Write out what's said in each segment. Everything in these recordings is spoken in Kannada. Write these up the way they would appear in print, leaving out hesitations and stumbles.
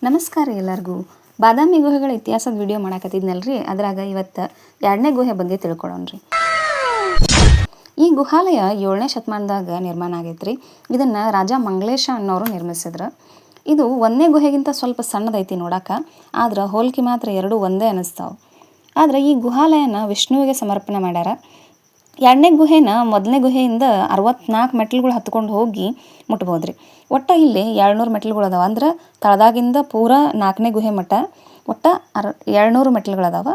ನಮಸ್ಕಾರ ಎಲ್ಲರಿಗೂ. ಬಾದಾಮಿ ಗುಹೆಗಳ ಇತಿಹಾಸದ ವಿಡಿಯೋ ಮಾಡಾಕತ್ತಿದ್ನಲ್ರಿ, ಅದ್ರಾಗ ಇವತ್ತು 2ನೇ ಗುಹೆ ಬಗ್ಗೆ ತಿಳ್ಕೊಳ್ಳೋಣ್ರಿ. ಈ ಗುಹಾಲಯ 7ನೇ ಶತಮಾನದಾಗ ನಿರ್ಮಾಣ ಆಗೈತ್ರಿ. ಇದನ್ನು ರಾಜ ಮಂಗಳೇಶ ಅನ್ನೋರು ನಿರ್ಮಿಸಿದ್ರು. ಇದು 1ನೇ ಗುಹೆಗಿಂತ ಸ್ವಲ್ಪ ಸಣ್ಣದೈತಿ ನೋಡಾಕ, ಆದ್ರೆ ಹೋಲಿಕೆ ಮಾತ್ರ ಎರಡೂ ಒಂದೇ ಅನ್ನಿಸ್ತಾವೆ. ಆದ್ರೆ ಈ ಗುಹಾಲಯನ ವಿಷ್ಣುವಿಗೆ ಸಮರ್ಪಣೆ ಮಾಡ್ಯಾರ. 2ನೇ ಗುಹೆನ 1ನೇ ಗುಹೆಯಿಂದ 64 ಮೆಟ್ಲುಗಳು ಹತ್ಕೊಂಡು ಹೋಗಿ ಮುಟ್ಬೋದ್ರಿ. ಒಟ್ಟು ಇಲ್ಲಿ 200 ಮೆಟ್ಲುಗಳು ಅದಾವ. ಅಂದ್ರೆ ತಳದಾಗಿಂದ ಪೂರಾ 4ನೇ ಗುಹೆ ಮಟ್ಟ ಒಟ್ಟು 200 ಮೆಟ್ಲುಗಳದಾವ.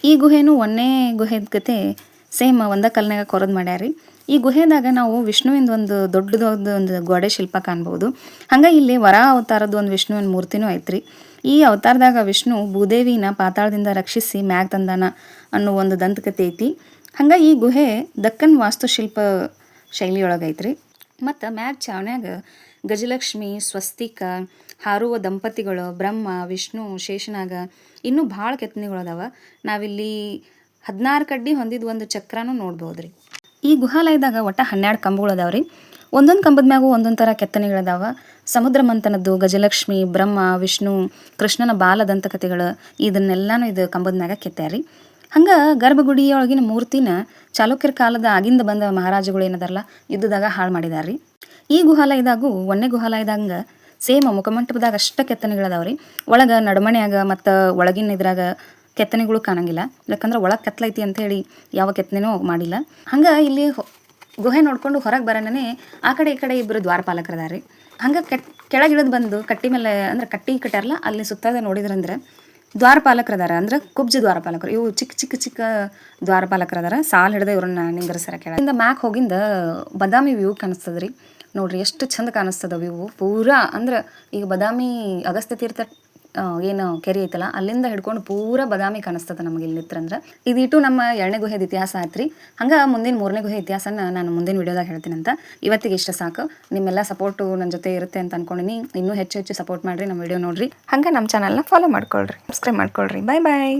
ಈ ಗುಹೆನೂ 1ನೇ ಗುಹೆದ ಗತೆ ಸೇಮ್ ಒಂದ ಕಲ್ನಾಗ ಕೊರದ್ ಮಾಡ್ಯಾರಿ. ಈ ಗುಹೆದಾಗ ನಾವು ವಿಷ್ಣುವಿಂದ ಒಂದು ದೊಡ್ಡದೊಂದು ಗೋಡೆ ಶಿಲ್ಪ ಕಾಣ್ಬೋದು. ಹಂಗೆ ಇಲ್ಲಿ ವರ ಅವತಾರದ ಒಂದು ವಿಷ್ಣುವಿನ ಮೂರ್ತಿನೂ ಐತ್ರಿ. ಈ ಅವತಾರದಾಗ ವಿಷ್ಣು ಭೂದೇವಿನ ಪಾತಾಳದಿಂದ ರಕ್ಷಿಸಿ ಮ್ಯಾಗ್ ತಂದಾನ ಅನ್ನೋ ಒಂದು ದಂತಕತೆ ಐತಿ. ಹಂಗೆ ಈ ಗುಹೆ ದಕ್ಕನ್ ವಾಸ್ತುಶಿಲ್ಪ ಶೈಲಿಯೊಳಗೈತ್ರಿ. ಮತ್ತು ಮ್ಯಾಗ್ ಚಾವಣ್ಯಾಗ ಗಜಲಕ್ಷ್ಮಿ, ಸ್ವಸ್ತಿಕ, ಹಾರುವ ದಂಪತಿಗಳು, ಬ್ರಹ್ಮ, ವಿಷ್ಣು, ಶೇಷನಾಗ ಇನ್ನೂ ಭಾಳ ಕೆತ್ತನೆಗಳದಾವ. ನಾವಿಲ್ಲಿ 16 ಕಡ್ಡಿ ಹೊಂದಿದ ಒಂದು ಚಕ್ರನೂ ನೋಡ್ಬೋದ್ರಿ. ಈ ಗುಹಾಲಯದಾಗ ಒಟ್ಟು 12 ಕಂಬಗಳು ಅದಾವ್ರಿ. ಒಂದೊಂದು ಕಂಬದ ಮ್ಯಾಗೂ ಒಂದೊಂದು ಥರ ಕೆತ್ತನೆಗಳದಾವ. ಸಮುದ್ರ ಮಂಥನದ್ದು, ಗಜಲಕ್ಷ್ಮಿ, ಬ್ರಹ್ಮ, ವಿಷ್ಣು, ಕೃಷ್ಣನ ಬಾಲದಂತಕತೆಗಳು ಇದನ್ನೆಲ್ಲಾನು ಇದು ಕಂಬದ ಮ್ಯಾಗ ಕೆತ್ತಾರಿ. ಹಂಗೆ ಗರ್ಭಗುಡಿಯೊಳಗಿನ ಮೂರ್ತಿನ ಚಾಲುಕ್ಯರ ಕಾಲದ ಆಗಿಂದ ಬಂದ ಮಹಾರಾಜಗಳು ಏನದಾರಲ್ಲ ಯುದ್ಧದಾಗ ಹಾಳು ಮಾಡಿದಾರ್ರಿ. ಈ ಗುಹಾಲಯದಾಗೂ 1ನೇ ಗುಹಾಲಯದಾಗ ಸೇಮ್ ಮುಖಮಂಟಪದಾಗ ಅಷ್ಟ ಕೆತ್ತನೆಗಳದಾವ್ರಿ. ಒಳಗೆ ನಡಮಣ್ಯಾಗ ಮತ್ತು ಒಳಗಿನ ಇದ್ರಾಗ ಕೆತ್ತನೆಗಳು ಕಾಣಂಗಿಲ್ಲ. ಯಾಕಂದ್ರೆ ಒಳಗೆ ಕತ್ಲೈತಿ ಅಂತ ಹೇಳಿ ಯಾವ ಕೆತ್ತನೆನೂ ಮಾಡಿಲ್ಲ. ಹಂಗೆ ಇಲ್ಲಿ ಗುಹೆ ನೋಡ್ಕೊಂಡು ಹೊರಗೆ ಬರೋಣನೆ ಆ ಕಡೆ ಈ ಕಡೆ ಇಬ್ಬರು ದ್ವಾರಪಾಲಕರದಾರ್ರಿ. ಹಂಗೆ ಕೆಳಗಿಳಿದು ಬಂದು ಕಟ್ಟಿ ಮೇಲೆ ಅಂದ್ರೆ ಕಟ್ಟಿ ಕಟ್ಟಾರಲ್ಲ ಅಲ್ಲಿ ಸುತ್ತದ ನೋಡಿದ್ರಂದ್ರೆ ದ್ವಾರಪಾಲಕರದಾರ. ಅಂದ್ರೆ ಕುಬ್ಜ ದ್ವಾರಪಾಲಕರು. ಇವು ಚಿಕ್ಕ ಚಿಕ್ಕ ಚಿಕ್ಕ ದ್ವಾರಪಾಲಕರದಾರ. ಸಾಲು ಹಿಡ್ದೆ ಇವ್ರನ್ನ ನಿಂದ್ರಸರ ಕೆಳಗಿಂದ ಮ್ಯಾಕ್ ಹೋಗಿಂದ ಬಾದಾಮಿ ವ್ಯೂ ಕಾಣಿಸ್ತದ್ರಿ. ನೋಡ್ರಿ ಎಷ್ಟು ಚಂದ ಕಾಣಿಸ್ತದ ವ್ಯೂ. ಪೂರಾ ಅಂದ್ರೆ ಈಗ ಬಾದಾಮಿ ಅಗಸ್ತ್ಯ ತೀರ್ಥ ಏನು ಕೆರೆ ಐತಲ್ಲ ಅಲ್ಲಿಂದ ಹಿಡ್ಕೊಂಡು ಪೂರಾ ಬಾದಾಮಿ ಕಾಣಿಸ್ತದೆ ನಮಗೆ ಇಲ್ಲಿ ನಿಂತ್ರಂದ್ರೆ. ಇದಿಟ್ಟು ನಮ್ಮ 2ನೇ ಗುಹೆದ ಇತಿಹಾಸ ಆಯ್ತ್ರಿ. ಹಂಗೆ ಮುಂದಿನ 3ನೇ ಗುಹೆ ಇತಿಹಾಸನ ನಾನು ಮುಂದಿನ ವಿಡಿಯೋದಾಗ ಹೇಳ್ತೀನಂತ. ಇವತ್ತಿಗೆ ಇಷ್ಟ ಸಾಕು. ನಿಮ್ಮೆಲ್ಲ ಸಪೋರ್ಟು ನನ್ನ ಜೊತೆ ಇರುತ್ತೆ ಅಂತ ಅನ್ಕೊಂಡಿನಿ. ಇನ್ನೂ ಹೆಚ್ಚು ಹೆಚ್ಚು ಸಪೋರ್ಟ್ ಮಾಡಿರಿ, ನಮ್ಮ ವಿಡಿಯೋ ನೋಡ್ರಿ. ಹಂಗೆ ನಮ್ಮ ಚಾನಲ್ನ ಫಾಲೋ ಮಾಡ್ಕೊಳ್ರಿ, ಸಬ್ಸ್ಕ್ರೈಬ್ ಮಾಡ್ಕೊಳ್ರಿ. ಬಾಯ್ ಬಾಯ್.